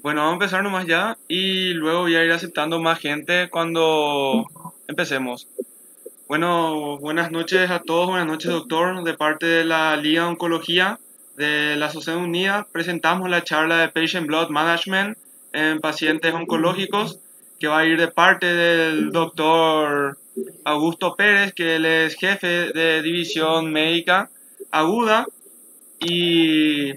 Bueno, vamos a empezar nomás ya y luego voy a ir aceptando más gente cuando empecemos. Bueno, buenas noches a todos, buenas noches doctor. De parte de la Liga de Oncología de la Sociedad Unida presentamos la charla de Patient Blood Management en pacientes oncológicos que va a ir de parte del doctor Augusto Pérez, que él es jefe de división médica aguda y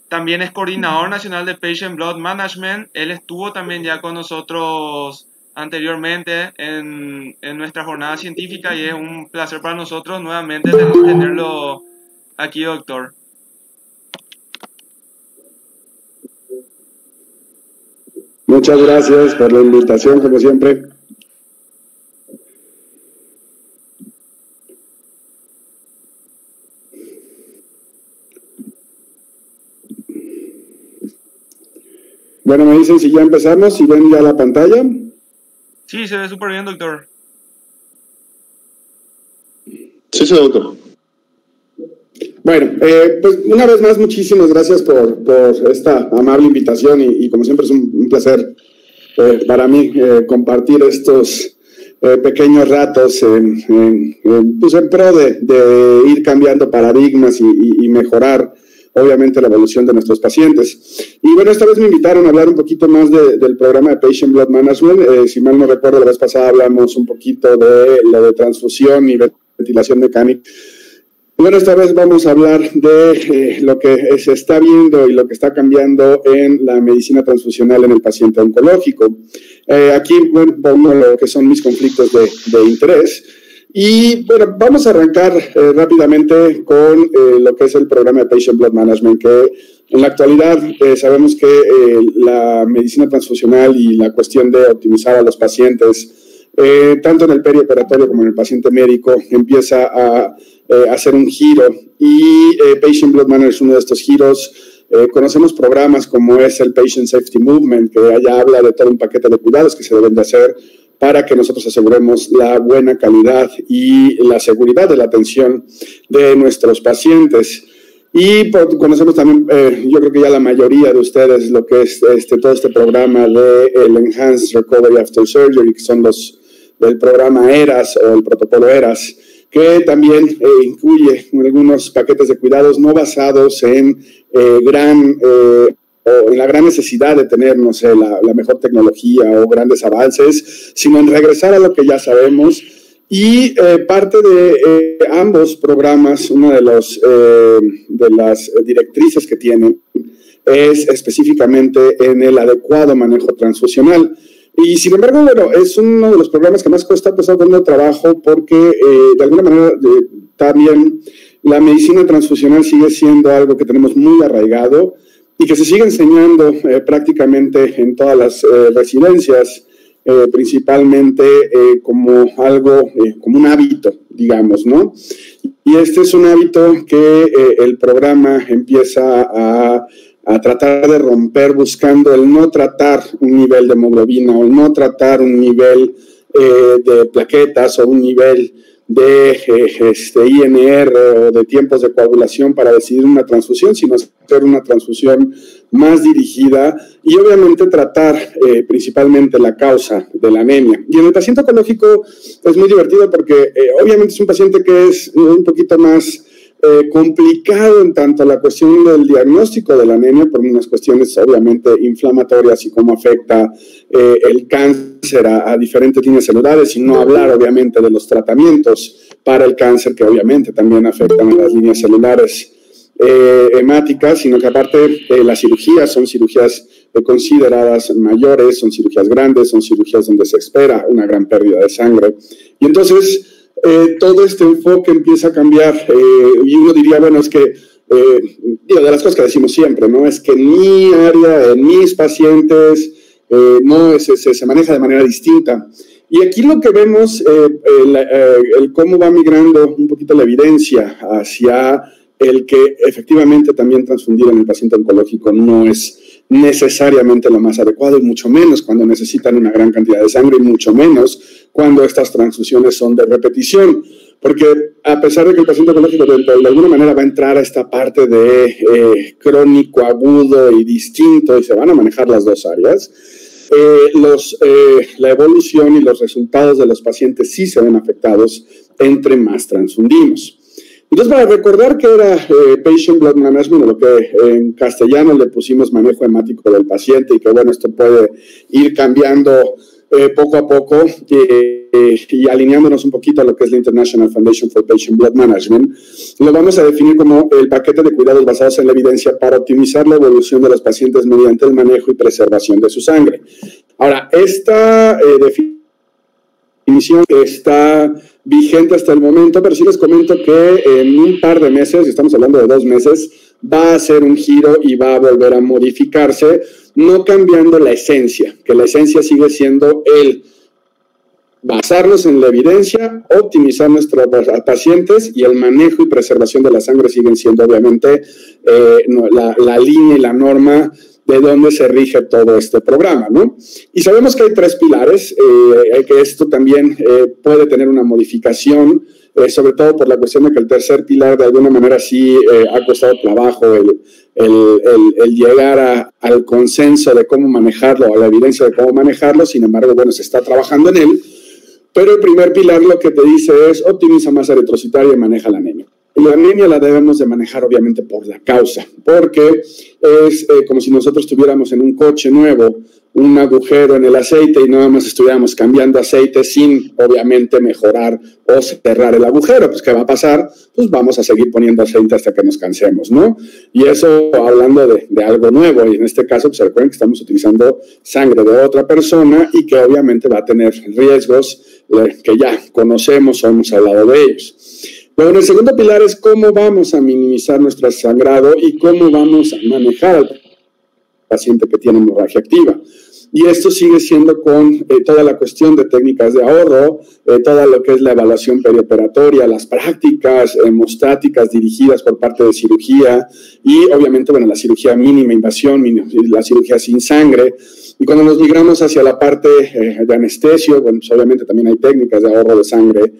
también es coordinador nacional de Patient Blood Management. Él estuvo también ya con nosotros anteriormente en nuestra jornada científica y es un placer para nosotros nuevamente tenerlo aquí, doctor. Muchas gracias por la invitación, como siempre. Bueno, me dicen si ya empezamos, si ven ya la pantalla. Sí, se ve súper bien, doctor. Sí, doctor. Bueno, pues una vez más, muchísimas gracias por esta amable invitación y como siempre es un placer para mí compartir estos pequeños ratos pues en pro de ir cambiando paradigmas y mejorar obviamente la evolución de nuestros pacientes. Y bueno, esta vez me invitaron a hablar un poquito más del programa de Patient Blood Management. Si mal no recuerdo, la vez pasada hablamos un poquito de lo de transfusión y ventilación mecánica. Bueno, esta vez vamos a hablar de lo que se está viendo y lo que está cambiando en la medicina transfusional en el paciente oncológico. Aquí, bueno, pongo lo que son mis conflictos de interés. Y bueno, vamos a arrancar rápidamente con lo que es el programa de Patient Blood Management, que en la actualidad sabemos que la medicina transfusional y la cuestión de optimizar a los pacientes, tanto en el perioperatorio como en el paciente médico, empieza a hacer un giro y Patient Blood Management es uno de estos giros. Conocemos programas como es el Patient Safety Movement, que allá habla de todo un paquete de cuidados que se deben de hacer para que nosotros aseguremos la buena calidad y la seguridad de la atención de nuestros pacientes. Y conocemos también, yo creo que ya la mayoría de ustedes, lo que es todo este programa del Enhanced Recovery After Surgery, que son los del programa ERAS o el protocolo ERAS, que también incluye algunos paquetes de cuidados no basados en en la gran necesidad de tener, no sé, la mejor tecnología o grandes avances, sino en regresar a lo que ya sabemos. Y parte de ambos programas, una de las directrices que tienen es específicamente en el adecuado manejo transfusional. Y sin embargo, bueno, es uno de los programas que más cuesta pues dando trabajo porque de alguna manera también la medicina transfusional sigue siendo algo que tenemos muy arraigado y que se sigue enseñando prácticamente en todas las residencias, principalmente como algo, como un hábito, digamos, ¿no? Y este es un hábito que el programa empieza a tratar de romper buscando el no tratar un nivel de hemoglobina o el no tratar un nivel de plaquetas o un nivel de INR o de tiempos de coagulación para decidir una transfusión, sino hacer una transfusión más dirigida y obviamente tratar principalmente la causa de la anemia. Y en el paciente oncológico es muy divertido porque obviamente es un paciente que es un poquito más complicado en tanto la cuestión del diagnóstico de la anemia por unas cuestiones obviamente inflamatorias y cómo afecta el cáncer a diferentes líneas celulares, y no hablar obviamente de los tratamientos para el cáncer que obviamente también afectan a las líneas celulares hemáticas, sino que aparte las cirugías son cirugías consideradas mayores, son cirugías grandes, son cirugías donde se espera una gran pérdida de sangre. Y entonces todo este enfoque empieza a cambiar y uno diría, bueno, es que de las cosas que decimos siempre, ¿no? Es que en mi área, en mis pacientes, no se maneja de manera distinta. Y aquí lo que vemos, el cómo va migrando un poquito la evidencia hacia el que efectivamente también transfundir en el paciente oncológico no es necesariamente lo más adecuado, y mucho menos cuando necesitan una gran cantidad de sangre, y mucho menos cuando estas transfusiones son de repetición. porque a pesar de que el paciente oncológico de alguna manera va a entrar a esta parte de crónico, agudo y distinto, y se van a manejar las dos áreas, la evolución y los resultados de los pacientes sí se ven afectados entre más transfundimos. Entonces, para recordar que era Patient Blood Management, o lo que en castellano le pusimos manejo hemático del paciente, y que bueno, esto puede ir cambiando poco a poco y alineándonos un poquito a lo que es la International Foundation for Patient Blood Management, lo vamos a definir como el paquete de cuidados basados en la evidencia para optimizar la evolución de los pacientes mediante el manejo y preservación de su sangre. Ahora, esta definición está vigente hasta el momento, pero sí les comento que en un par de meses, estamos hablando de 2 meses, va a hacer un giro y va a volver a modificarse, no cambiando la esencia, que la esencia sigue siendo el basarnos en la evidencia, optimizar nuestros pacientes, y el manejo y preservación de la sangre siguen siendo obviamente la línea y la norma de donde se rige todo este programa, ¿no? Y sabemos que hay 3 pilares, que esto también puede tener una modificación, sobre todo por la cuestión de que el tercer pilar de alguna manera sí ha costado trabajo el llegar al consenso de cómo manejarlo, a la evidencia de cómo manejarlo. Sin embargo, bueno, se está trabajando en él, pero el primer pilar lo que te dice es optimiza masa eritrocitaria y maneja la anemia. Y la anemia la debemos de manejar obviamente por la causa, porque es como si nosotros tuviéramos en un coche nuevo un agujero en el aceite y nada más estuviéramos cambiando aceite sin obviamente mejorar o cerrar el agujero. Pues ¿qué va a pasar? Pues vamos a seguir poniendo aceite hasta que nos cansemos, ¿no? Y eso hablando de algo nuevo, y en este caso pues recuerden que estamos utilizando sangre de otra persona y que obviamente va a tener riesgos que ya conocemos o hemos hablado de ellos. Bueno, el segundo pilar es cómo vamos a minimizar nuestro sangrado y cómo vamos a manejar al paciente que tiene hemorragia activa. Y esto sigue siendo con toda la cuestión de técnicas de ahorro, todo lo que es la evaluación perioperatoria, las prácticas hemostáticas dirigidas por parte de cirugía y obviamente, bueno, la cirugía mínima invasión, la cirugía sin sangre. Y cuando nos migramos hacia la parte de anestesio, bueno, pues obviamente también hay técnicas de ahorro de sangre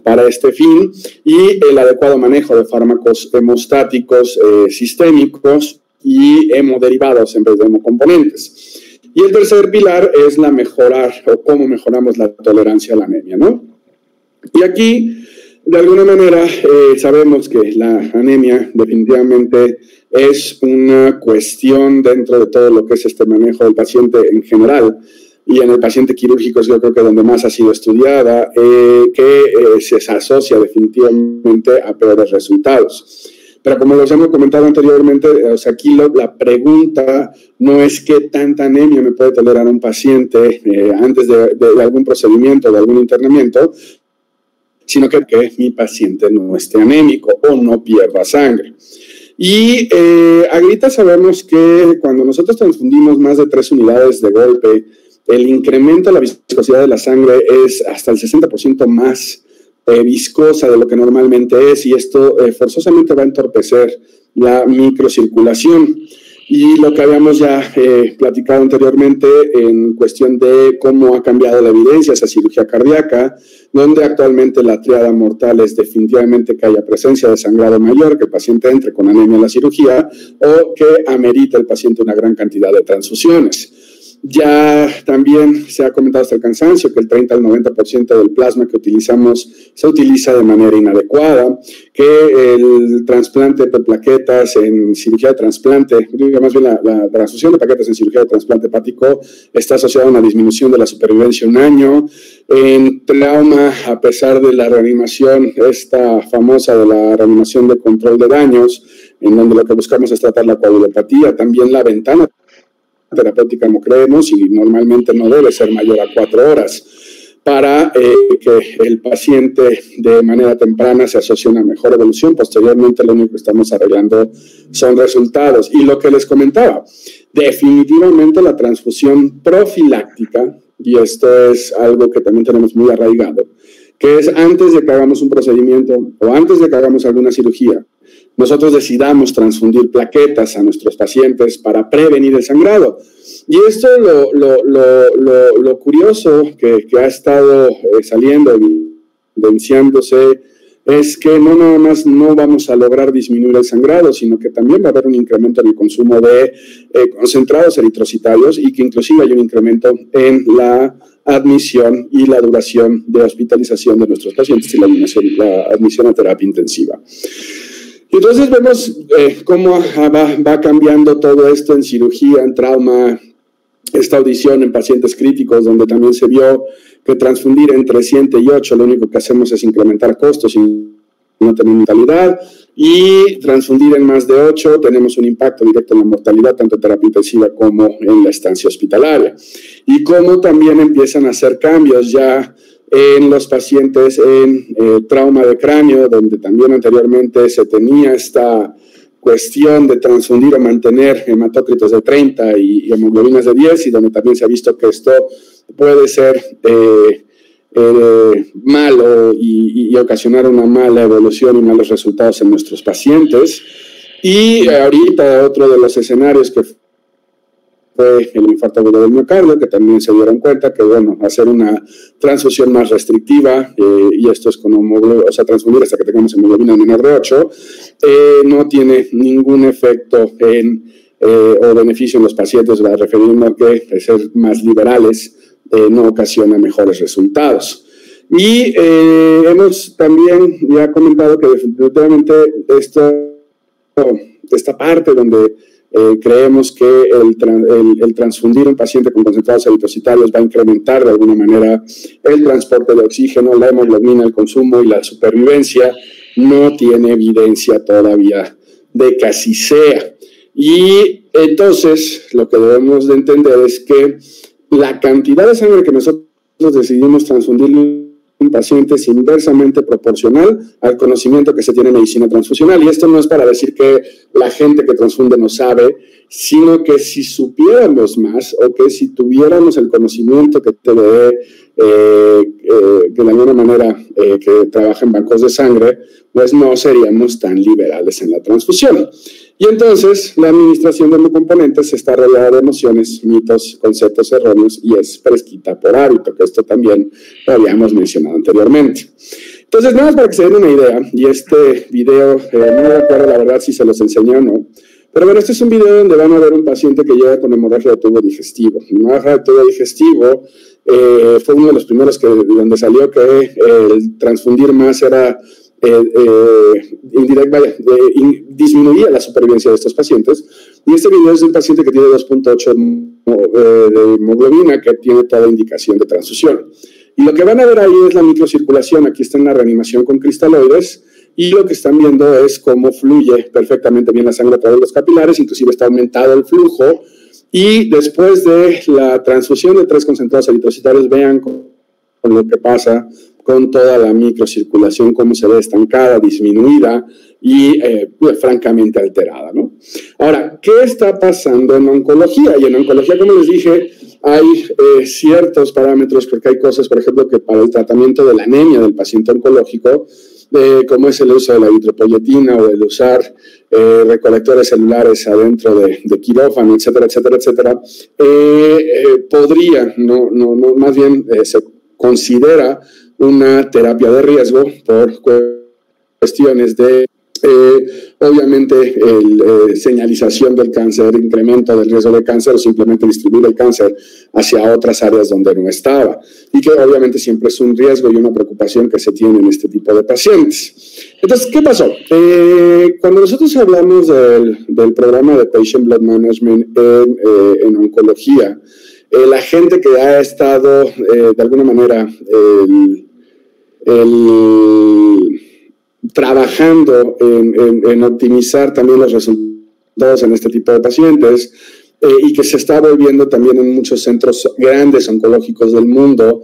para este fin, y el adecuado manejo de fármacos hemostáticos sistémicos y hemoderivados en vez de hemocomponentes. Y el tercer pilar es la mejorar o cómo mejoramos la tolerancia a la anemia, ¿no? Y aquí, de alguna manera, sabemos que la anemia definitivamente es una cuestión dentro de todo lo que es este manejo del paciente en general, y en el paciente quirúrgico es yo creo que donde más ha sido estudiada, que se asocia definitivamente a peores resultados. Pero como los hemos comentado anteriormente, o sea, aquí la pregunta no es qué tanta anemia me puede tolerar un paciente antes de algún procedimiento, de algún internamiento, sino que mi paciente no esté anémico o no pierda sangre. Y ahorita sabemos que cuando nosotros transfundimos más de 3 unidades de golpe, el incremento de la viscosidad de la sangre es hasta el 60% más viscosa de lo que normalmente es, y esto forzosamente va a entorpecer la microcirculación. Y lo que habíamos ya platicado anteriormente en cuestión de cómo ha cambiado la evidencia esa cirugía cardíaca, donde actualmente la triada mortal es definitivamente que haya presencia de sangrado mayor, que el paciente entre con anemia en la cirugía, o que amerita el paciente una gran cantidad de transfusiones. Ya también se ha comentado hasta el cansancio que el 30 al 90% del plasma que utilizamos se utiliza de manera inadecuada, que el trasplante de plaquetas en cirugía de trasplante, más bien la transfusión de plaquetas en cirugía de trasplante hepático está asociada a una disminución de la supervivencia 1 año. En trauma, a pesar de la reanimación, esta famosa de la reanimación de control de daños, en donde lo que buscamos es tratar la coagulopatía, también la ventana terapéutica no creemos y normalmente no debe ser mayor a 4 horas para que el paciente de manera temprana se asocie a una mejor evolución. Posteriormente lo único que estamos arreglando son resultados. Y lo que les comentaba, definitivamente la transfusión profiláctica, y esto es algo que también tenemos muy arraigado, que es antes de que hagamos un procedimiento o antes de que hagamos alguna cirugía, nosotros decidamos transfundir plaquetas a nuestros pacientes para prevenir el sangrado. Y esto lo curioso que ha estado saliendo evidenciándose es que no nada más no vamos a lograr disminuir el sangrado, sino que también va a haber un incremento en el consumo de concentrados eritrocitarios y que inclusive hay un incremento en la admisión y la duración de hospitalización de nuestros pacientes y la admisión a terapia intensiva. Entonces vemos cómo va cambiando todo esto en cirugía, en trauma, esta audición en pacientes críticos, donde también se vio que transfundir entre 7 y 8, lo único que hacemos es incrementar costos y no tenemos mortalidad, y transfundir en más de 8 tenemos un impacto directo en la mortalidad, tanto en terapia intensiva como en la estancia hospitalaria. Y cómo también empiezan a hacer cambios ya en los pacientes en trauma de cráneo, donde también anteriormente se tenía esta cuestión de transfundir o mantener hematócritos de 30 y hemoglobinas de 10, y donde también se ha visto que esto puede ser malo y ocasionar una mala evolución y malos resultados en nuestros pacientes. Y ahorita otro de los escenarios que fue el infarto agudo del miocardio, que también se dieron cuenta que, bueno, hacer una transfusión más restrictiva, y esto es con hemoglobina, o sea, transfundir hasta que tengamos hemoglobina menor de 8, no tiene ningún efecto o beneficio en los pacientes, refiriendo a que ser más liberales no ocasiona mejores resultados. Y hemos también ya comentado que definitivamente esta parte donde creemos que el transfundir un paciente con concentrados eritrocitarios va a incrementar de alguna manera el transporte de oxígeno, la hemoglobina, el consumo y la supervivencia, no tiene evidencia todavía de que así sea. Y entonces lo que debemos de entender es que la cantidad de sangre que nosotros decidimos transfundir un paciente es inversamente proporcional al conocimiento que se tiene en medicina transfusional. Y esto no es para decir que la gente que transfunde no sabe, sino que si supiéramos más o que si tuviéramos el conocimiento que TVE, que de alguna manera que trabaja en bancos de sangre, pues no seríamos tan liberales en la transfusión. Y entonces la administración de endocomponentes está rodeada de emociones, mitos, conceptos erróneos y es prescrita por hábito, que esto también lo habíamos mencionado anteriormente. Entonces, nada más para que se den una idea, y este video, no me acuerdo la verdad si se los enseñé o no, pero bueno, este es un video donde van a ver un paciente que llega con hemorragia de tubo digestivo. Hemorragia de tubo digestivo fue uno de los primeros donde salió que el transfundir más era disminuía la supervivencia de estos pacientes. Y este video es de un paciente que tiene 2.8 de hemoglobina, que tiene toda indicación de transfusión. Y lo que van a ver ahí es la microcirculación. Aquí está en la reanimación con cristaloides, y lo que están viendo es cómo fluye perfectamente bien la sangre a través de los capilares, inclusive está aumentado el flujo. Y después de la transfusión de 3 concentrados eritrocitarios, vean con lo que pasa con toda la microcirculación, cómo se ve estancada, disminuida y francamente alterada, ¿no? Ahora, ¿qué está pasando en oncología? Y en oncología, como les dije, hay ciertos parámetros, porque hay cosas, por ejemplo, que para el tratamiento de la anemia del paciente oncológico, como es el uso de la eritropoyetina o el usar recolectores celulares adentro de quirófano, etcétera, etcétera, etcétera, podría, más bien se considera una terapia de riesgo por cuestiones de, obviamente, señalización del cáncer, incremento del riesgo de cáncer o simplemente distribuir el cáncer hacia otras áreas donde no estaba. Y que obviamente siempre es un riesgo y una preocupación que se tiene en este tipo de pacientes. Entonces, ¿qué pasó? Cuando nosotros hablamos del programa de Patient Blood Management en oncología, la gente que ha estado de alguna manera trabajando en optimizar también los resultados en este tipo de pacientes y que se está volviendo también en muchos centros grandes oncológicos del mundo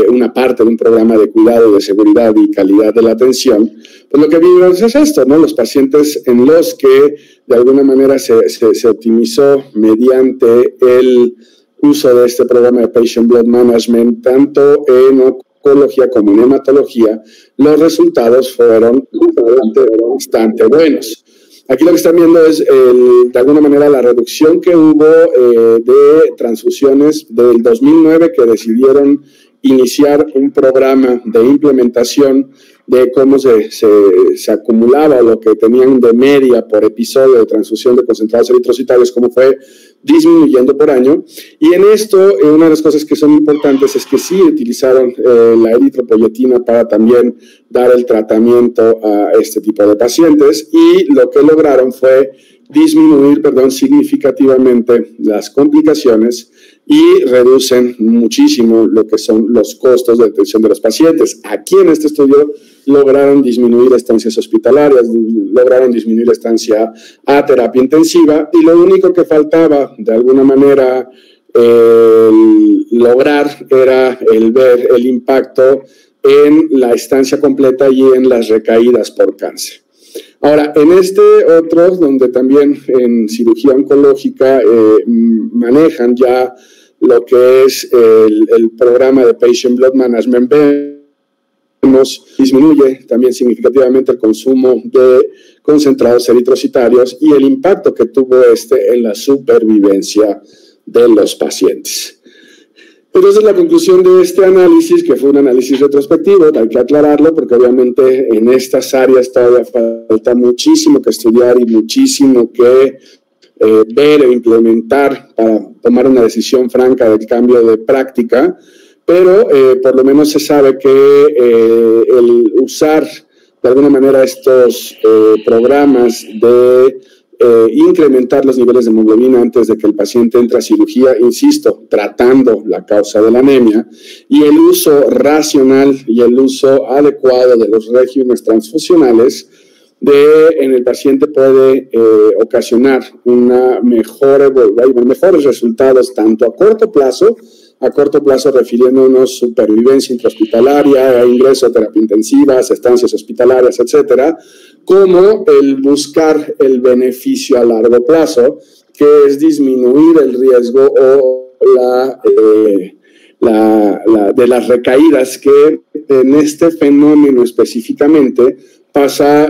una parte de un programa de cuidado, de seguridad y calidad de la atención, pues lo que vimos es esto, ¿no? Los pacientes en los que de alguna manera se optimizó mediante el uso de este programa de Patient Blood Management, tanto en oncología como en hematología, los resultados fueron bastante buenos. Aquí lo que están viendo es, de alguna manera, la reducción que hubo de transfusiones del 2009, que decidieron iniciar un programa de implementación de cómo se acumulaba lo que tenían de media por episodio de transfusión de concentrados eritrocitarios, cómo fue disminuyendo por año. Y en esto, una de las cosas que son importantes es que sí utilizaron la eritropoyetina para también dar el tratamiento a este tipo de pacientes, y lo que lograron fue disminuir, significativamente las complicaciones y reducen muchísimo lo que son los costos de atención de los pacientes. Aquí en este estudio lograron disminuir estancias hospitalarias, lograron disminuir la estancia a terapia intensiva, y lo único que faltaba de alguna manera lograr era el ver el impacto en la estancia completa y en las recaídas por cáncer. Ahora, en este otro, donde también en cirugía oncológica manejan ya lo que es el programa de Patient Blood Management, disminuye también significativamente el consumo de concentrados eritrocitarios y el impacto que tuvo en la supervivencia de los pacientes. Entonces, la conclusión de este análisis, que fue un análisis retrospectivo, hay que aclararlo porque obviamente en estas áreas todavía falta muchísimo que estudiar y muchísimo que ver e implementar para tomar una decisión franca del cambio de práctica, pero por lo menos se sabe que el usar de alguna manera estos programas de incrementar los niveles de hemoglobina antes de que el paciente entre a cirugía, insisto, tratando la causa de la anemia, y el uso racional y el uso adecuado de los regímenes transfusionales en el paciente puede ocasionar mejores resultados tanto a corto plazo refiriéndonos supervivencia intrahospitalaria, ingreso a terapia intensiva, estancias hospitalarias, etcétera, como el buscar el beneficio a largo plazo, que es disminuir el riesgo o de las recaídas, que en este fenómeno específicamente pasa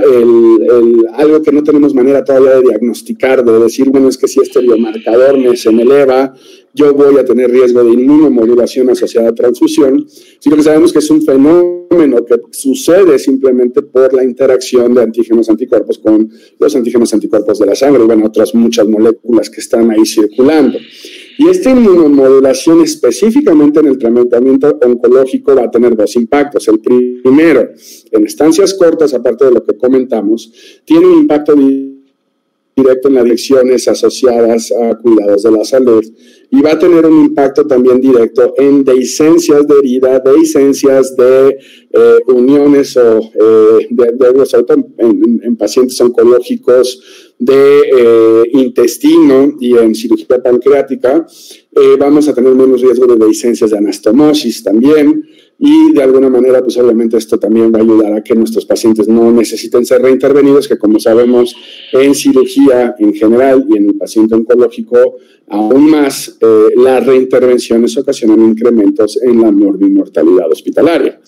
algo que no tenemos manera todavía de diagnosticar, de decir, bueno, es que si este biomarcador se me eleva, yo voy a tener riesgo de inmunomodulación asociada a transfusión, sino que sabemos que es un fenómeno que sucede simplemente por la interacción de antígenos anticuerpos con los antígenos anticuerpos de la sangre, y bueno, otras muchas moléculas que están ahí circulando. Y esta inmunomodulación específicamente en el tratamiento oncológico va a tener dos impactos. El primero, en estancias cortas, aparte de lo que comentamos, tiene un impacto directo en las adicciones asociadas a cuidados de la salud, y va a tener un impacto también directo en dehiscencias de herida, dehiscencias de uniones o en pacientes oncológicos de intestino y en cirugía pancreática. Vamos a tener menos riesgo de dehiscencias de anastomosis también, y de alguna manera, pues obviamente esto también va a ayudar a que nuestros pacientes no necesiten ser reintervenidos, que como sabemos en cirugía en general y en el paciente oncológico aún más, las reintervenciones ocasionan incrementos en la mortalidad hospitalaria.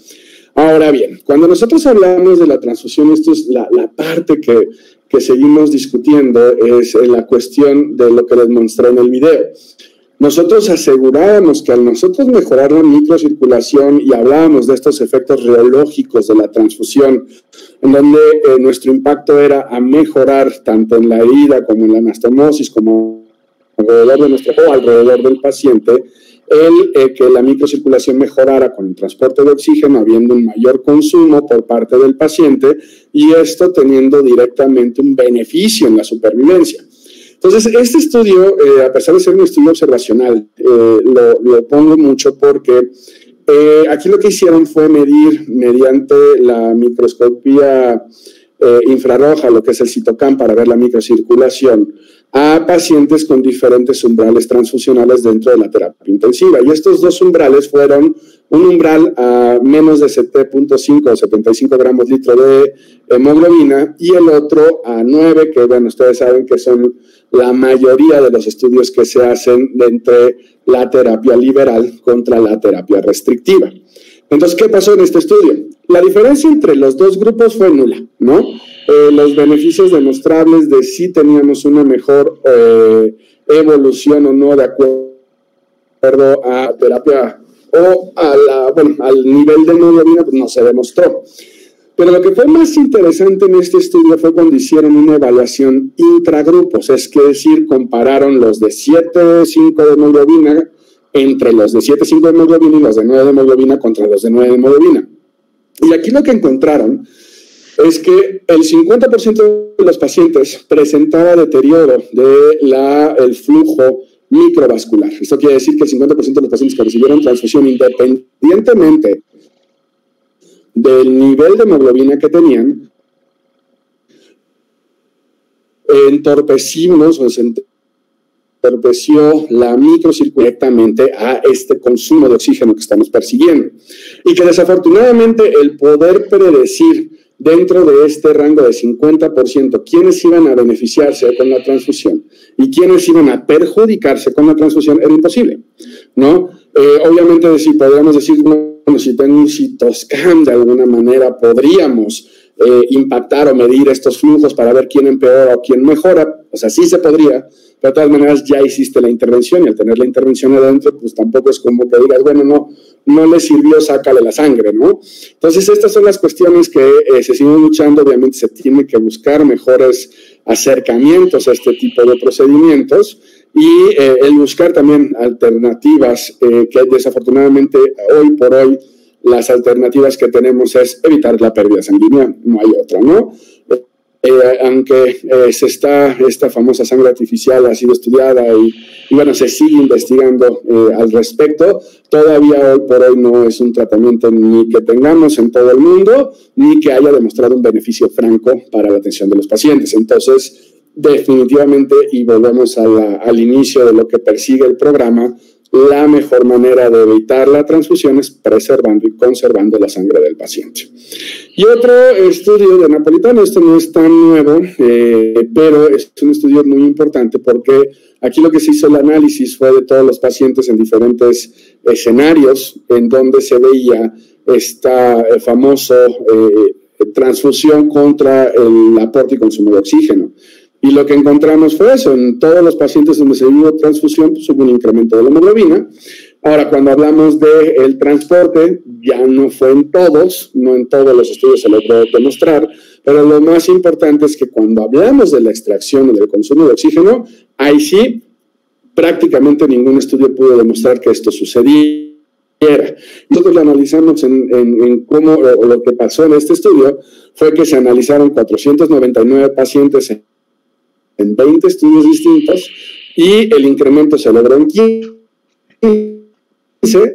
Ahora bien, cuando nosotros hablamos de la transfusión, esto es la parte que seguimos discutiendo, es la cuestión de lo que les mostré en el video. Nosotros asegurábamos que al nosotros mejorar la microcirculación, y hablábamos de estos efectos reológicos de la transfusión, en donde nuestro impacto era a mejorar tanto en la herida como en la anastomosis, como alrededor del paciente, que la microcirculación mejorara con el transporte de oxígeno, habiendo un mayor consumo por parte del paciente, y esto teniendo directamente un beneficio en la supervivencia. Entonces, este estudio, a pesar de ser un estudio observacional, lo pongo mucho porque aquí lo que hicieron fue medir mediante la microscopía infrarroja, lo que es el CitoCam, para ver la microcirculación, a pacientes con diferentes umbrales transfusionales dentro de la terapia intensiva. Y estos dos umbrales fueron un umbral a menos de 7.5 o 75 gramos litro de hemoglobina, y el otro a 9, que bueno, ustedes saben que son la mayoría de los estudios que se hacen entre la terapia liberal contra la terapia restrictiva. Entonces, ¿qué pasó en este estudio? la diferencia entre los dos grupos fue nula, ¿no? Los beneficios demostrables de si teníamos una mejor evolución o no de acuerdo a terapia o al nivel de hemoglobina, pues no se demostró. Pero lo que fue más interesante en este estudio fue cuando hicieron una evaluación intragrupos, es decir, compararon los de 7,5 de hemoglobina entre los de 7,5 de hemoglobina y los de 9 de hemoglobina contra los de 9 de hemoglobina. Y aquí lo que encontraron es que el 50% de los pacientes presentaba deterioro del flujo microvascular. Esto quiere decir que el 50% de los pacientes que recibieron transfusión, independientemente del nivel de hemoglobina que tenían, entorpeció la microcirculación directamente a este consumo de oxígeno que estamos persiguiendo. Y que desafortunadamente el poder predecir dentro de este rango de 50% quiénes iban a beneficiarse con la transfusión y quiénes iban a perjudicarse con la transfusión era imposible, ¿no? Obviamente, si podríamos decir, bueno, si tengo un citoscan de alguna manera, podríamos impactar o medir estos flujos para ver quién empeora o quién mejora, o sea, sí se podría, pero de todas maneras ya hiciste la intervención y al tener la intervención adentro, pues tampoco es como que digas, bueno, no le sirvió, sácale la sangre, ¿no? Entonces, estas son las cuestiones que se siguen luchando. Obviamente se tiene que buscar mejores acercamientos a este tipo de procedimientos y el buscar también alternativas que desafortunadamente hoy por hoy las alternativas que tenemos es evitar la pérdida sanguínea, no hay otra, ¿no? Aunque esta famosa sangre artificial ha sido estudiada y bueno, se sigue investigando al respecto, todavía hoy por hoy no es un tratamiento ni que tengamos en todo el mundo, ni que haya demostrado un beneficio franco para la atención de los pacientes. Entonces, definitivamente, y volvemos al inicio de lo que persigue el programa, la mejor manera de evitar la transfusión es preservando y conservando la sangre del paciente. Y otro estudio de Napolitano, esto no es tan nuevo, pero es un estudio muy importante porque aquí lo que se hizo el análisis fue de todos los pacientes en diferentes escenarios en donde se veía esta famosa transfusión contra el aporte y consumo de oxígeno. Y lo que encontramos fue eso, en todos los pacientes donde se dio transfusión, pues hubo un incremento de la hemoglobina. Ahora, cuando hablamos del transporte, ya no fue en todos, no en todos los estudios se logró demostrar, pero lo más importante es que cuando hablamos de la extracción o del consumo de oxígeno, ahí sí, prácticamente ningún estudio pudo demostrar que esto sucediera. Nosotros lo analizamos en cómo, o lo que pasó en este estudio, fue que se analizaron 499 pacientes en 20 estudios distintos y el incremento se logró en 15,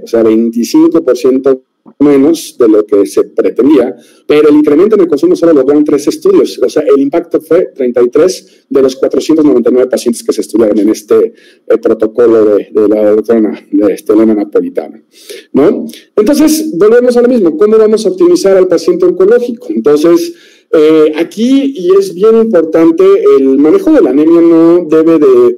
o sea, 25% menos de lo que se pretendía, pero el incremento en el consumo solo logró en 3 estudios, o sea, el impacto fue 33 de los 499 pacientes que se estudiaron en este protocolo de la doctora Elena Napolitano, ¿no? Entonces, volvemos a lo mismo, ¿cómo vamos a optimizar al paciente oncológico? Entonces, aquí, y es bien importante, el manejo de la anemia no debe de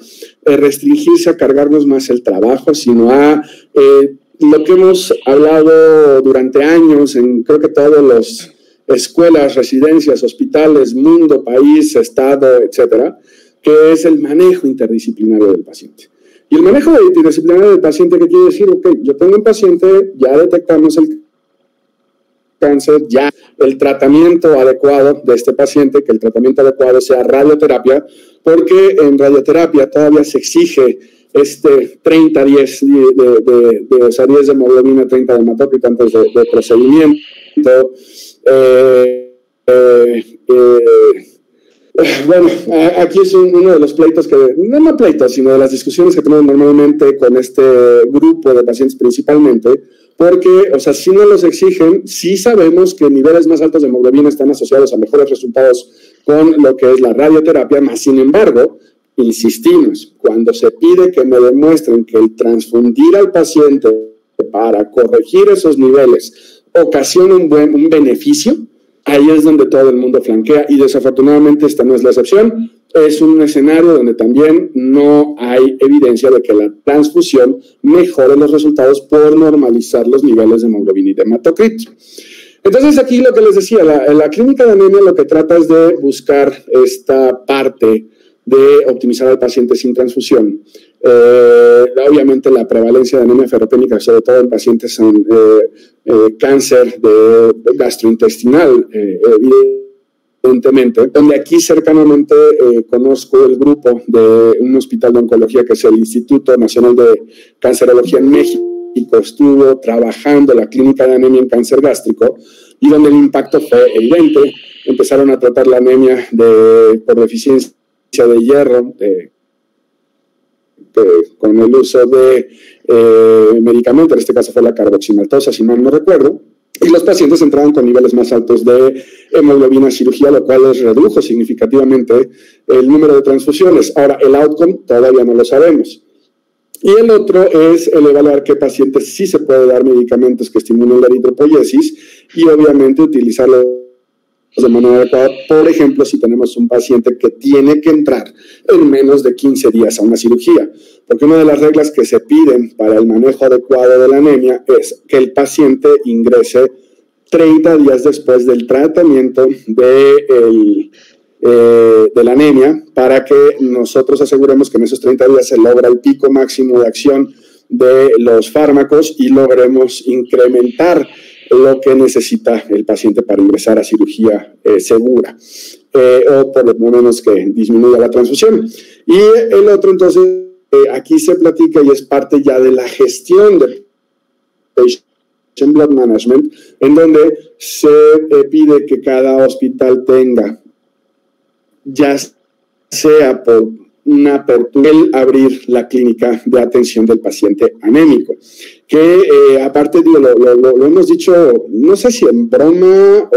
restringirse a cargarnos más el trabajo, sino a lo que hemos hablado durante años en creo que todas las escuelas, residencias, hospitales, mundo, país, estado, etcétera, que es el manejo interdisciplinario del paciente. Y el manejo interdisciplinario del paciente, ¿qué quiere decir? Ok, yo tengo un paciente, ya detectamos el cáncer, ya el tratamiento adecuado de este paciente, que el tratamiento adecuado sea radioterapia, porque en radioterapia todavía se exige 30-10, o sea, 10 de hemoglobina, 30 de hematocrito antes de procedimiento. Bueno, aquí es uno de los pleitos no pleitos, sino de las discusiones que tenemos normalmente con este grupo de pacientes principalmente, porque, o sea, si no los exigen, sí sabemos que niveles más altos de hemoglobina están asociados a mejores resultados con lo que es la radioterapia, más sin embargo, insistimos, cuando se pide que me demuestren que el transfundir al paciente para corregir esos niveles ocasiona un beneficio, ahí es donde todo el mundo flanquea y desafortunadamente esta no es la excepción. Es un escenario donde también no hay evidencia de que la transfusión mejore los resultados por normalizar los niveles de hemoglobina y de hematocrito. Entonces aquí lo que les decía, la clínica de anemia lo que trata es de buscar esta parte de optimizar al paciente sin transfusión. Obviamente la prevalencia de anemia ferropénica, sobre todo en pacientes con cáncer gastrointestinal, evidentemente, donde aquí cercanamente conozco el grupo de un hospital de oncología que es el Instituto Nacional de Cancerología en México, estuvo trabajando la clínica de anemia en cáncer gástrico y donde el impacto fue evidente. Empezaron a tratar la anemia por deficiencia de hierro con el uso de medicamentos, en este caso fue la carboximaltosa, si mal no recuerdo, y los pacientes entraban con niveles más altos de hemoglobina cirugía, lo cual les redujo significativamente el número de transfusiones. Ahora, el outcome todavía no lo sabemos. Y el otro es el evaluar qué pacientes sí se puede dar medicamentos que estimulen la eritropoiesis y obviamente utilizarlos de manera adecuada. Por ejemplo, si tenemos un paciente que tiene que entrar en menos de 15 días a una cirugía, porque una de las reglas que se piden para el manejo adecuado de la anemia es que el paciente ingrese 30 días después del tratamiento de la anemia, para que nosotros aseguremos que en esos 30 días se logra el pico máximo de acción de los fármacos y logremos incrementar lo que necesita el paciente para ingresar a cirugía segura, o por lo menos que disminuya la transfusión. Y el otro, entonces, aquí se platica y es parte ya de la gestión de Patient Blood Management, en donde se pide que cada hospital tenga, ya sea por una apertura, el abrir la clínica de atención del paciente anémico, que aparte lo hemos dicho, no sé si en broma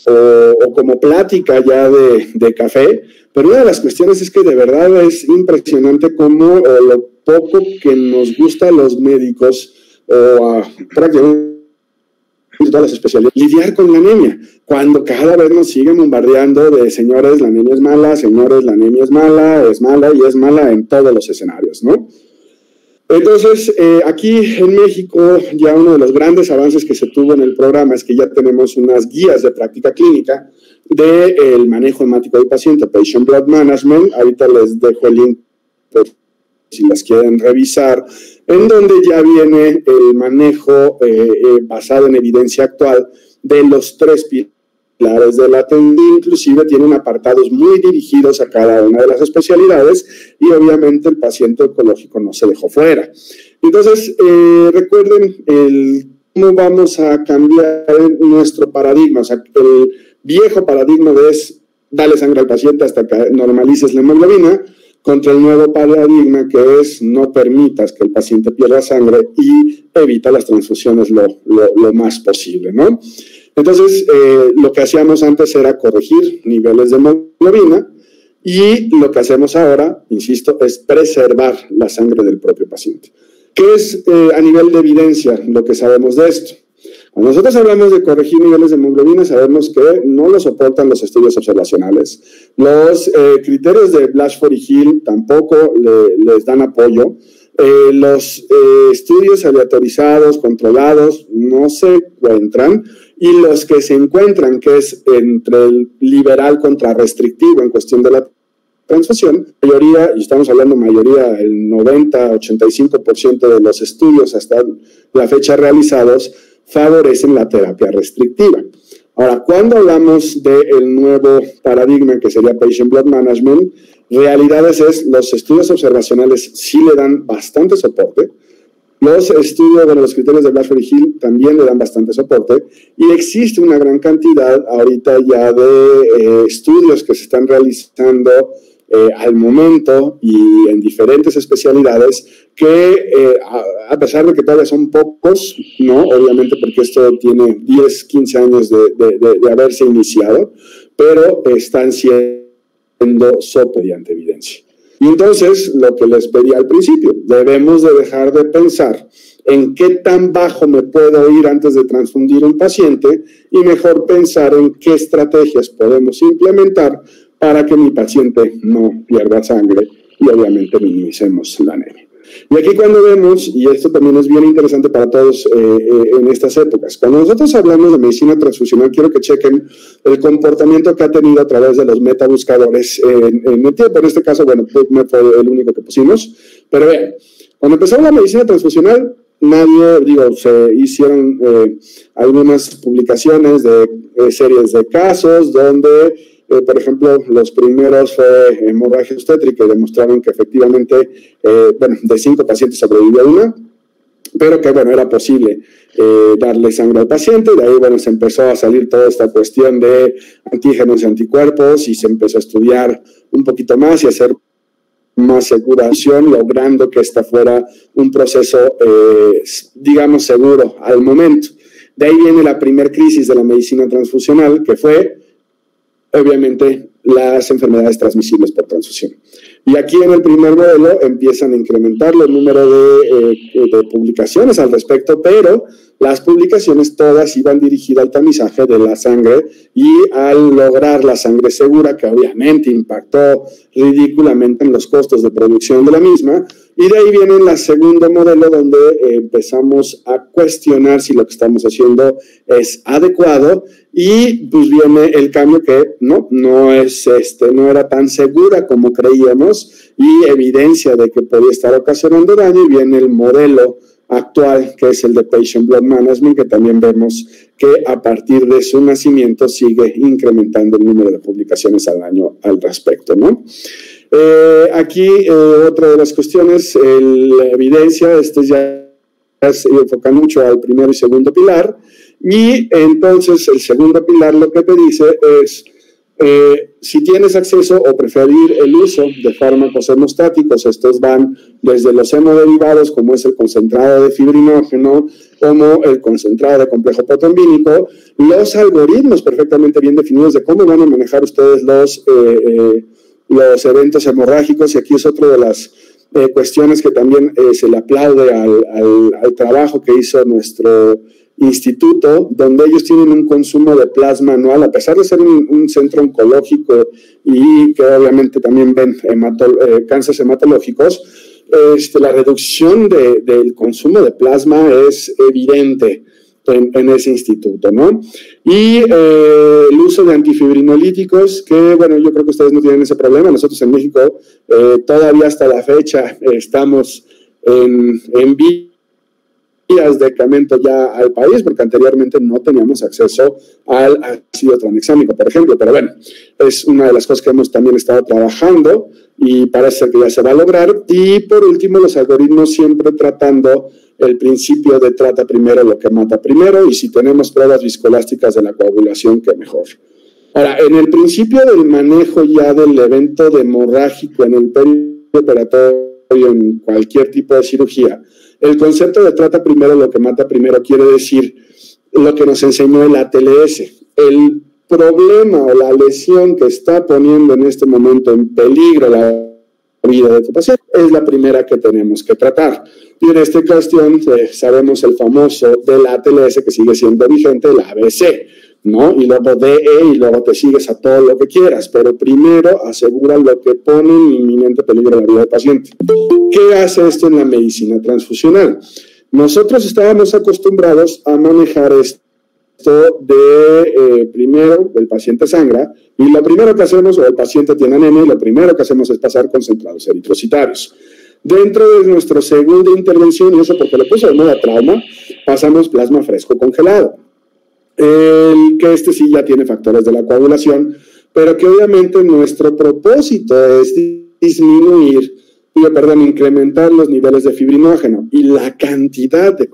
o como plática ya de café, pero una de las cuestiones es que de verdad es impresionante cómo lo poco que nos gusta a los médicos o prácticamente todas las especialidades, lidiar con la anemia, cuando cada vez nos siguen bombardeando de señores, la anemia es mala, señores, la anemia es mala y es mala en todos los escenarios, ¿no? Entonces, aquí en México, ya uno de los grandes avances que se tuvo en el programa es que ya tenemos unas guías de práctica clínica del manejo hemático del paciente, Patient Blood Management. Ahorita les dejo el link por si las quieren revisar, en donde ya viene el manejo basado en evidencia actual de los 3 pilares de la atención. Inclusive tienen apartados muy dirigidos a cada una de las especialidades y obviamente el paciente oncológico no se dejó fuera. Entonces, recuerden cómo vamos a cambiar nuestro paradigma. O sea, el viejo paradigma es darle sangre al paciente hasta que normalices la hemoglobina, contra el nuevo paradigma que es no permitas que el paciente pierda sangre y evita las transfusiones lo más posible, ¿no? Entonces, lo que hacíamos antes era corregir niveles de hemoglobina y lo que hacemos ahora, insisto, es preservar la sangre del propio paciente. ¿Qué es a nivel de evidencia lo que sabemos de esto? Cuando nosotros hablamos de corregir niveles de hemoglobina, sabemos que no lo soportan los estudios observacionales. Los criterios de Blatchford y Hill tampoco les dan apoyo. Los estudios aleatorizados, controlados, no se encuentran. Y los que se encuentran, que es entre el liberal contra restrictivo en cuestión de la transfusión, mayoría, y estamos hablando mayoría, el 90-85% de los estudios hasta la fecha realizados, favorecen la terapia restrictiva. Ahora, cuando hablamos del nuevo paradigma que sería Patient Blood Management, realidades es, los estudios observacionales sí le dan bastante soporte, los estudios de los criterios de Blatchford y Hill también le dan bastante soporte, y existe una gran cantidad ahorita ya de estudios que se están realizando al momento y en diferentes especialidades que a pesar de que todavía son pocos, ¿no? Obviamente porque esto tiene 10, 15 años de haberse iniciado, pero están siendo soporte ante evidencia. Y entonces, lo que les pedí al principio, debemos de dejar de pensar en qué tan bajo me puedo ir antes de transfundir un paciente y mejor pensar en qué estrategias podemos implementar para que mi paciente no pierda sangre y obviamente minimicemos la anemia. Y aquí cuando vemos, y esto también es bien interesante para todos en estas épocas, cuando nosotros hablamos de medicina transfusional, quiero que chequen el comportamiento que ha tenido a través de los metabuscadores en el tiempo. En este caso, bueno, PubMed fue el único que pusimos, pero vean, cuando empezó la medicina transfusional, se hicieron algunas publicaciones de series de casos donde, por ejemplo, los primeros fue hemorragia obstétrica y demostraron que efectivamente, de 5 pacientes sobrevivió una, pero que, era posible darle sangre al paciente, y de ahí, se empezó a salir toda esta cuestión de antígenos y anticuerpos, y se empezó a estudiar un poquito más y hacer más segura, logrando que esta fuera un proceso, seguro al momento. De ahí viene la primera crisis de la medicina transfusional, que fue, obviamente, las enfermedades transmisibles por transfusión. Y aquí en el primer modelo empiezan a incrementar el número de publicaciones al respecto, pero las publicaciones todas iban dirigidas al tamizaje de la sangre y al lograr la sangre segura, que obviamente impactó ridículamente en los costos de producción de la misma. Y de ahí viene el segundo modelo, donde empezamos a cuestionar si lo que estamos haciendo es adecuado, y pues viene el cambio que no era tan segura como creíamos, y evidencia de que podía estar ocasionando daño, y viene el modelo actual, que es el de Patient Blood Management, que también vemos que a partir de su nacimiento sigue incrementando el número de publicaciones al año al respecto, ¿no? Aquí otra de las cuestiones, la evidencia, ya se enfoca mucho al primero y segundo pilar, y entonces el segundo pilar lo que te dice es, si tienes acceso o preferir el uso de fármacos hemostáticos, estos van desde los hemoderivados, como es el concentrado de fibrinógeno, como el concentrado de complejo protrombínico, los algoritmos perfectamente bien definidos de cómo van a manejar ustedes los eventos hemorrágicos, y aquí es otra de las cuestiones que también se le aplaude al trabajo que hizo nuestro instituto, donde ellos tienen un consumo de plasma anual, a pesar de ser un centro oncológico y que obviamente también ven cánceres hematológicos. La reducción del consumo de plasma es evidente en ese instituto, ¿no? Y el uso de antifibrinolíticos, que, yo creo que ustedes no tienen ese problema. Nosotros en México todavía hasta la fecha estamos en vías de incremento ya al país, porque anteriormente no teníamos acceso al ácido tranexámico, por ejemplo, pero es una de las cosas que hemos también estado trabajando y parece ser que ya se va a lograr. Y por último, los algoritmos siempre tratando el principio de trata primero lo que mata primero, y si tenemos pruebas viscoelásticas de la coagulación, que mejor. Ahora, en el principio del manejo ya del evento hemorrágico en el perioperatorio, en cualquier tipo de cirugía, el concepto de trata primero lo que mata primero quiere decir lo que nos enseñó el ATLS. El problema o la lesión que está poniendo en este momento en peligro la vida de tu paciente es la primera que tenemos que tratar. Y en esta cuestión sabemos el famoso del ATLS, que sigue siendo vigente, el ABC, ¿no? Y luego DE, y luego te sigues a todo lo que quieras, pero primero asegura lo que pone en inminente peligro la vida del paciente. ¿Qué hace esto en la medicina transfusional? Nosotros estábamos acostumbrados a manejar esto de primero el paciente sangra, y lo primero que hacemos, o el paciente tiene anemia, y lo primero que hacemos es pasar concentrados eritrocitarios. Dentro de nuestra segunda intervención, y eso porque lo puso de moda trauma, pasamos plasma fresco congelado. Que sí ya tiene factores de la coagulación, pero que obviamente nuestro propósito es incrementar los niveles de fibrinógeno, y la cantidad de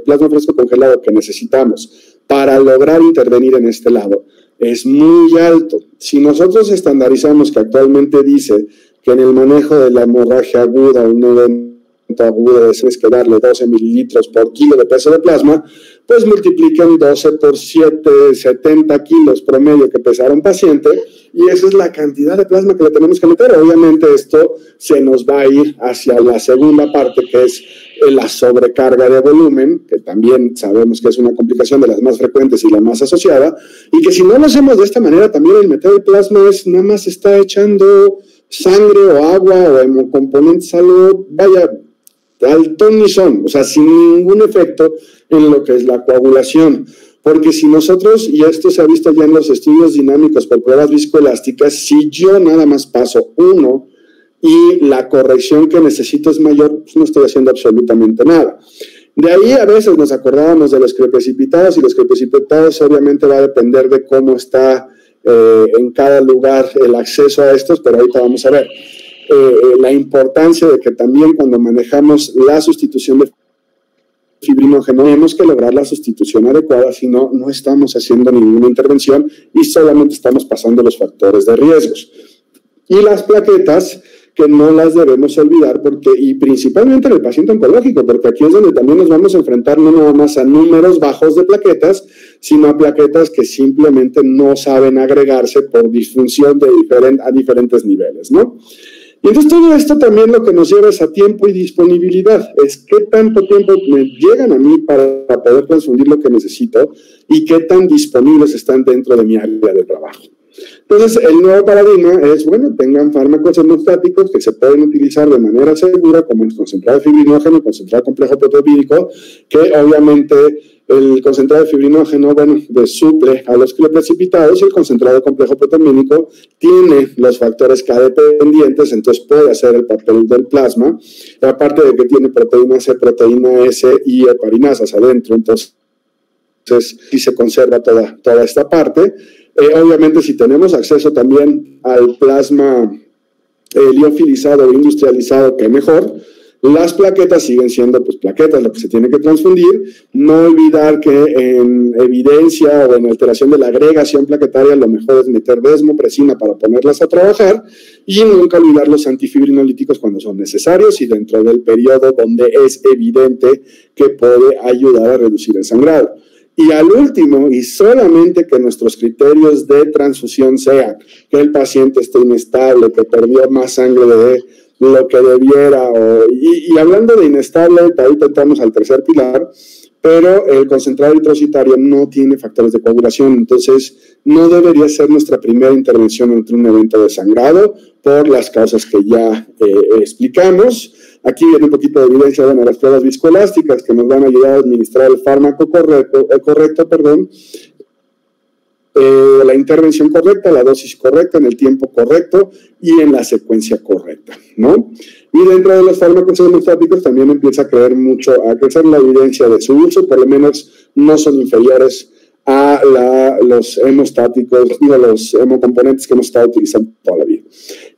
plasma fresco congelado que necesitamos para lograr intervenir en este lado es muy alto. Si nosotros estandarizamos, que actualmente dice que en el manejo de la hemorragia aguda, un evento agudo es que darle 12 mililitros por kilo de peso de plasma, pues multiplican 12 por 7, 70 kilos promedio que pesara un paciente, y esa es la cantidad de plasma que le tenemos que meter. Obviamente esto se nos va a ir hacia la segunda parte, que es la sobrecarga de volumen, que también sabemos que es una complicación de las más frecuentes y la más asociada, y que si no lo hacemos de esta manera, también el meter el plasma es nada más está echando sangre o agua o hemocomponentes, algo, al ton ni son, o sea, sin ningún efecto en lo que es la coagulación. Porque si nosotros, y esto se ha visto ya en los estudios dinámicos por pruebas viscoelásticas, si yo nada más paso 1 y la corrección que necesito es mayor, pues no estoy haciendo absolutamente nada. De ahí a veces nos acordábamos de los creprecipitados, y los creprecipitados obviamente va a depender de cómo está en cada lugar el acceso a estos, pero ahorita vamos a ver la importancia de que también cuando manejamos la sustitución de fibrinógeno, tenemos que lograr la sustitución adecuada, si no, no estamos haciendo ninguna intervención y solamente estamos pasando los factores de riesgos. Y las plaquetas, que no las debemos olvidar, porque, y principalmente en el paciente oncológico, porque aquí es donde también nos vamos a enfrentar no nada más a números bajos de plaquetas, sino a plaquetas que simplemente no saben agregarse por disfunción a diferentes niveles, ¿no? Y entonces todo esto también lo que nos lleva es a tiempo y disponibilidad, es qué tanto tiempo me llegan a mí para poder transfundir lo que necesito y qué tan disponibles están dentro de mi área de trabajo. Entonces, el nuevo paradigma es, bueno, tengan fármacos hemostáticos que se pueden utilizar de manera segura, como el concentrado de fibrinógeno, el concentrado de complejo proteolítico, que obviamente el concentrado de fibrinógeno, bueno, suple a los creprecipitados, y el concentrado de complejo proteolítico tiene los factores K dependientes, entonces puede hacer el papel del plasma, aparte de que tiene proteína C, proteína S y heparinasas adentro, entonces sí se conserva toda esta parte. Obviamente, si tenemos acceso también al plasma liofilizado o industrializado, que mejor. Las plaquetas siguen siendo pues plaquetas, lo que se tiene que transfundir. No olvidar que en evidencia o en alteración de la agregación plaquetaria, lo mejor es meter desmopresina para ponerlas a trabajar, y nunca olvidar los antifibrinolíticos cuando son necesarios y dentro del periodo donde es evidente que puede ayudar a reducir el sangrado. Y al último, y solamente que nuestros criterios de transfusión sean que el paciente esté inestable, que perdió más sangre de lo que debiera, y hablando de inestable, ahorita entramos al tercer pilar, pero el concentrado eritrocitario no tiene factores de coagulación, entonces no debería ser nuestra primera intervención ante un evento de sangrado por las causas que ya explicamos. Aquí viene un poquito de evidencia, bueno, las pruebas viscoelásticas que nos van a ayudar a administrar el fármaco correcto, la intervención correcta, la dosis correcta, en el tiempo correcto y en la secuencia correcta, ¿no? Y dentro de los fármacos hemostáticos también empieza a crecer la evidencia de su uso, por lo menos no son inferiores a los hemostáticos, los hemocomponentes que hemos estado utilizando toda la vida.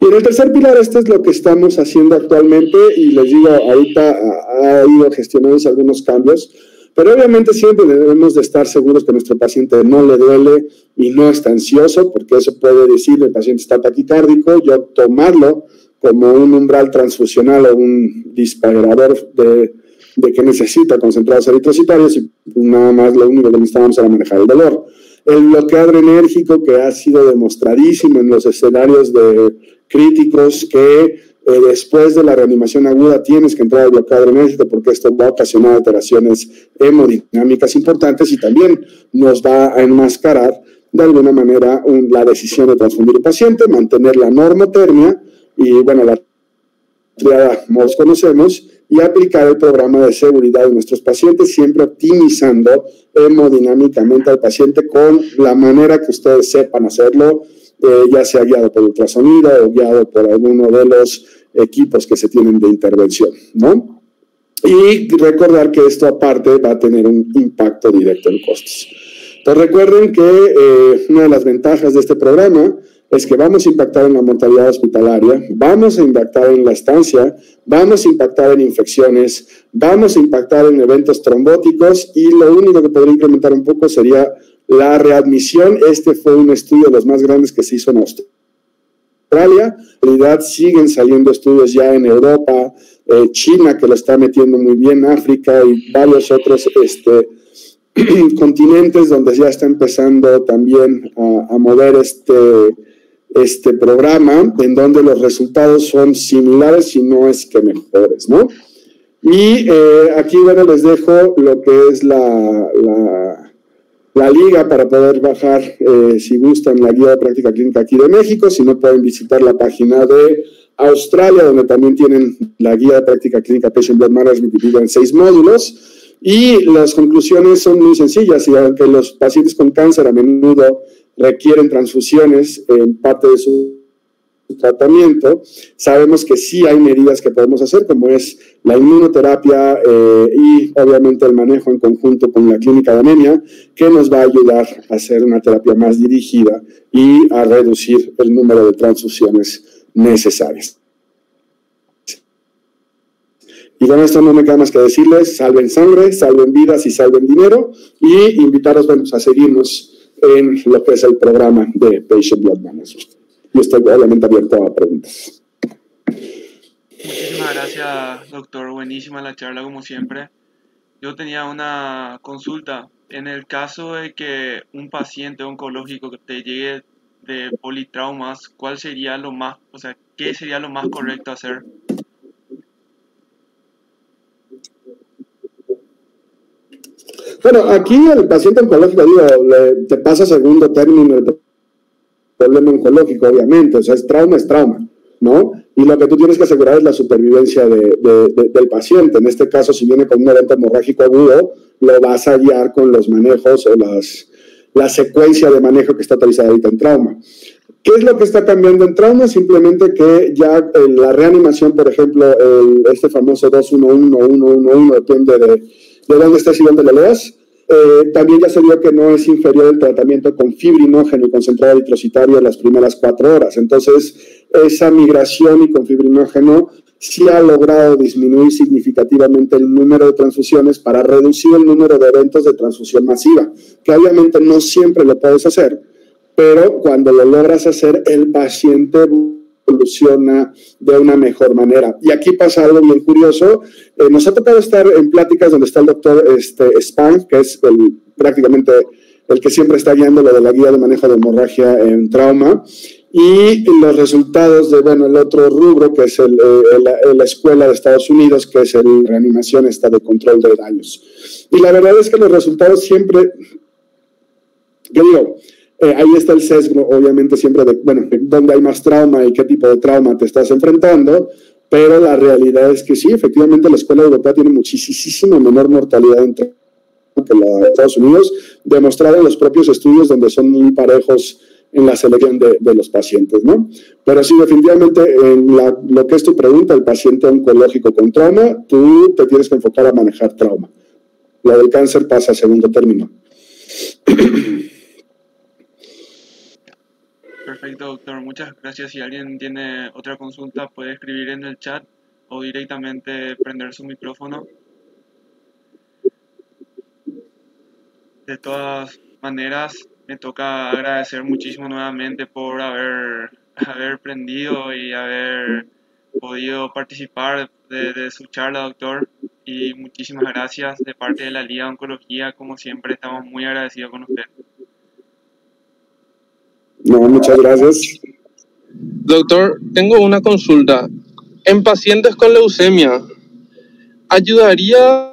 Y en el tercer pilar, este es lo que estamos haciendo actualmente, y les digo, ahorita ha ido gestionándose algunos cambios, pero obviamente siempre debemos de estar seguros que a nuestro paciente no le duele y no está ansioso, porque eso puede decir el paciente está taquicárdico, yo tomarlo como un umbral transfusional o un disparador de que necesita concentrados eritrocitarios, y nada más lo único que necesitamos era manejar el dolor. El bloqueo adrenérgico, que ha sido demostradísimo en los escenarios críticos, que después de la reanimación aguda tienes que entrar al bloqueo adrenérgico, porque esto va a ocasionar alteraciones hemodinámicas importantes y también nos va a enmascarar de alguna manera la decisión de transfundir un paciente, mantener la normotermia y, bueno, la triada como conocemos, y aplicar el programa de seguridad de nuestros pacientes, siempre optimizando hemodinámicamente al paciente con la manera que ustedes sepan hacerlo, ya sea guiado por ultrasonido o guiado por alguno de los equipos que se tienen de intervención, ¿no? Y recordar que esto aparte va a tener un impacto directo en costos. Entonces recuerden que una de las ventajas de este programa es que vamos a impactar en la mortalidad hospitalaria, vamos a impactar en la estancia, vamos a impactar en infecciones, vamos a impactar en eventos trombóticos, y lo único que podría incrementar un poco sería la readmisión. Este fue un estudio de los más grandes que se hizo en Australia. En realidad siguen saliendo estudios ya en Europa, China, que lo está metiendo muy bien, África y varios otros continentes donde ya está empezando también a mover este programa, en donde los resultados son similares, si no es que mejores, ¿no? Y aquí, bueno, les dejo lo que es la liga para poder bajar, si gustan, la guía de práctica clínica aquí de México. Si no, pueden visitar la página de Australia, donde también tienen la guía de práctica clínica Patient Blood Management dividida en 6 módulos, y las conclusiones son muy sencillas, y aunque los pacientes con cáncer a menudo requieren transfusiones en parte de su tratamiento, sabemos que sí hay medidas que podemos hacer, como es la inmunoterapia y obviamente el manejo en conjunto con la clínica de anemia, que nos va a ayudar a hacer una terapia más dirigida y a reducir el número de transfusiones necesarias. Y con esto no me queda más que decirles: salven sangre, salven vidas y salven dinero, y invitaros a seguirnos en lo que es el programa de Patient Blood Management. Y estoy obviamente abierto a preguntas. Muchísimas gracias, doctor. Buenísima la charla, como siempre. Yo tenía una consulta. En el caso de que un paciente oncológico que te llegue de politraumas, ¿cuál sería lo más, o sea, qué sería lo más correcto hacer? Bueno, aquí el paciente oncológico, te pasa a segundo término el problema oncológico, obviamente, o sea, es trauma, ¿no? Y lo que tú tienes que asegurar es la supervivencia del paciente. En este caso, si viene con un evento hemorrágico agudo, lo vas a guiar con los manejos o la secuencia de manejo que está autorizada ahorita en trauma. ¿Qué es lo que está cambiando en trauma? Simplemente que ya la reanimación, por ejemplo, este famoso 2-1-1-1-1-1, depende de dónde estés y dónde lo leas, también ya se vio que no es inferior el tratamiento con fibrinógeno y concentrado eritrocitario en las primeras 4 horas. Entonces, esa migración y con fibrinógeno sí ha logrado disminuir significativamente el número de transfusiones para reducir el número de eventos de transfusión masiva, que obviamente no siempre lo puedes hacer, pero cuando lo logras hacer, el paciente evoluciona de una mejor manera. Y aquí pasa algo bien curioso. Nos ha tocado estar en pláticas donde está el doctor Spang, que es prácticamente el que siempre está guiando lo de la guía de manejo de hemorragia en trauma, y los resultados de, el otro rubro, que es la escuela de Estados Unidos, que es el reanimación de control de daños. Y la verdad es que los resultados siempre, ahí está el sesgo, obviamente, siempre de, dónde hay más trauma y qué tipo de trauma te estás enfrentando, pero la realidad es que sí, efectivamente, la escuela europea tiene muchísima menor mortalidad en trauma que la de Estados Unidos, demostrado en los propios estudios donde son muy parejos en la selección de los pacientes, ¿no? Pero sí, definitivamente, en lo que es tu pregunta, el paciente oncológico con trauma, tú te tienes que enfocar a manejar trauma. Lo del cáncer pasa a segundo término. Perfecto, doctor. Muchas gracias. Si alguien tiene otra consulta, puede escribir en el chat o directamente prender su micrófono. De todas maneras, me toca agradecer muchísimo nuevamente por haber prendido y haber podido participar de su charla, doctor. Y muchísimas gracias de parte de la Liga de Oncología. Como siempre, estamos muy agradecidos con usted. No, muchas gracias. Doctor, tengo una consulta. En pacientes con leucemia, ¿ayudaría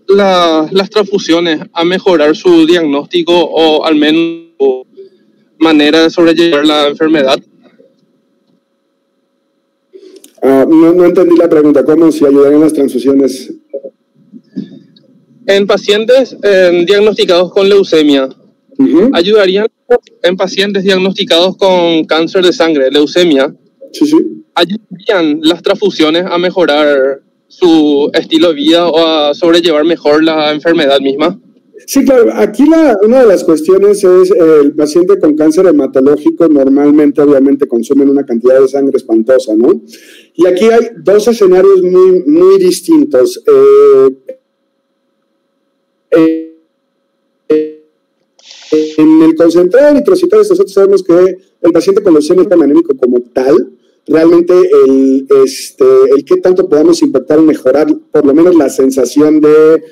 las transfusiones a mejorar su diagnóstico o al menos su manera de sobrellevar la enfermedad? No entendí la pregunta. ¿Cómo si ayudarían las transfusiones? En pacientes diagnosticados con leucemia, ¿ayudarían en pacientes diagnosticados con cáncer de sangre, leucemia? Sí. ¿Ayudarían las transfusiones a mejorar su estilo de vida o a sobrellevar mejor la enfermedad misma? Sí, claro. Aquí una de las cuestiones es el paciente con cáncer hematológico normalmente, obviamente, consumen una cantidad de sangre espantosa, ¿no? Y aquí hay 2 escenarios muy distintos. En el concentrado eritrocitario, nosotros sabemos que el paciente con leucemia anémico como tal, realmente el qué tanto podamos impactar en mejorar por lo menos la sensación de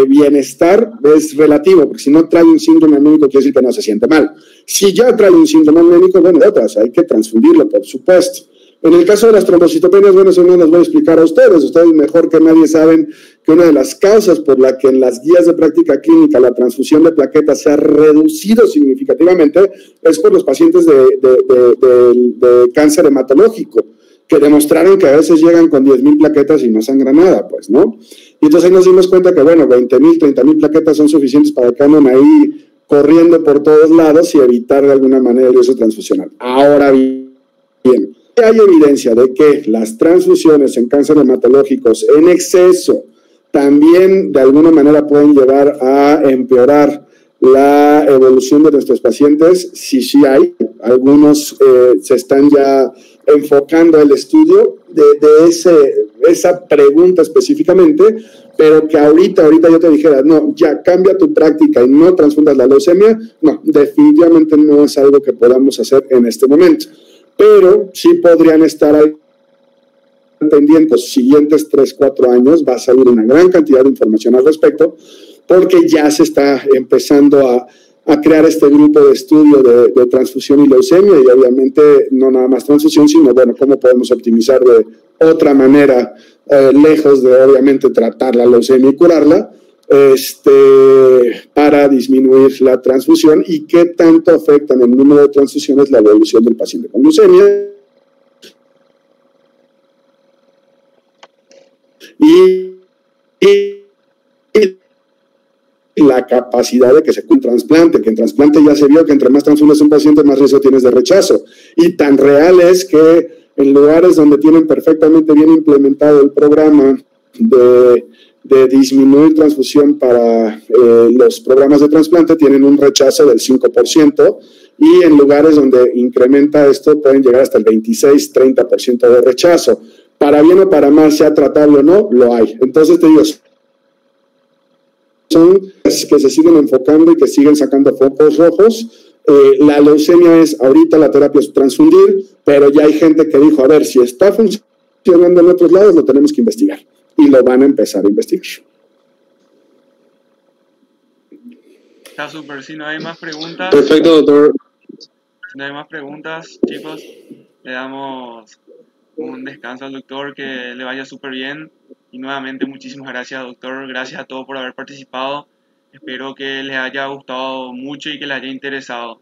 bienestar es relativo, porque si no trae un síndrome anémico quiere decir que no se siente mal. Si ya trae un síndrome anémico, hay que transfundirlo, por supuesto. En el caso de las trombocitopenias, eso no les voy a explicar a ustedes mejor que nadie saben que una de las causas por la que en las guías de práctica clínica la transfusión de plaquetas se ha reducido significativamente es por los pacientes de cáncer hematológico, que demostraron que a veces llegan con 10,000 plaquetas y no sangran nada, pues, ¿no? Y entonces ahí nos dimos cuenta que, bueno, 20,000, 30,000 plaquetas son suficientes para que anden ahí corriendo por todos lados y evitar de alguna manera el uso transfusional. Ahora bien, hay evidencia de que las transfusiones en cáncer hematológicos en exceso también de alguna manera pueden llevar a empeorar la evolución de nuestros pacientes. Sí hay. Algunos se están ya enfocando el estudio de esa pregunta específicamente, pero que ahorita yo te dijera, no, ya cambia tu práctica y no transfundas la leucemia, no, definitivamente no es algo que podamos hacer en este momento. Pero sí podrían estar ahí pendientes siguientes 3-4 años, va a salir una gran cantidad de información al respecto, porque ya se está empezando a crear este grupo de estudio de transfusión y leucemia, y obviamente no nada más transfusión, sino, bueno, cómo podemos optimizar de otra manera, lejos de obviamente tratar la leucemia y curarla, para disminuir la transfusión y qué tanto afectan el número de transfusiones la evolución del paciente con leucemia. Y la capacidad de que se cumpla un trasplante, que en trasplante ya se vio que entre más transfusiones un paciente, más riesgo tienes de rechazo. Y tan real es que en lugares donde tienen perfectamente bien implementado el programa de disminuir transfusión para los programas de trasplante, tienen un rechazo del 5%, y en lugares donde incrementa esto pueden llegar hasta el 26-30% de rechazo. Para bien o para mal, sea tratable o no, lo hay. Entonces te digo, son que se siguen enfocando y que siguen sacando focos rojos. La leucemia es, ahorita la terapia es transfundir, pero ya hay gente que dijo, a ver, si está funcionando en otros lados, lo tenemos que investigar. Y lo van a empezar a investigar. Está súper. Si no hay más preguntas. Perfecto, doctor. Si no hay más preguntas, chicos, le damos un descanso al doctor, que le vaya súper bien. Y nuevamente, muchísimas gracias, doctor. Gracias a todos por haber participado. Espero que les haya gustado mucho y que les haya interesado.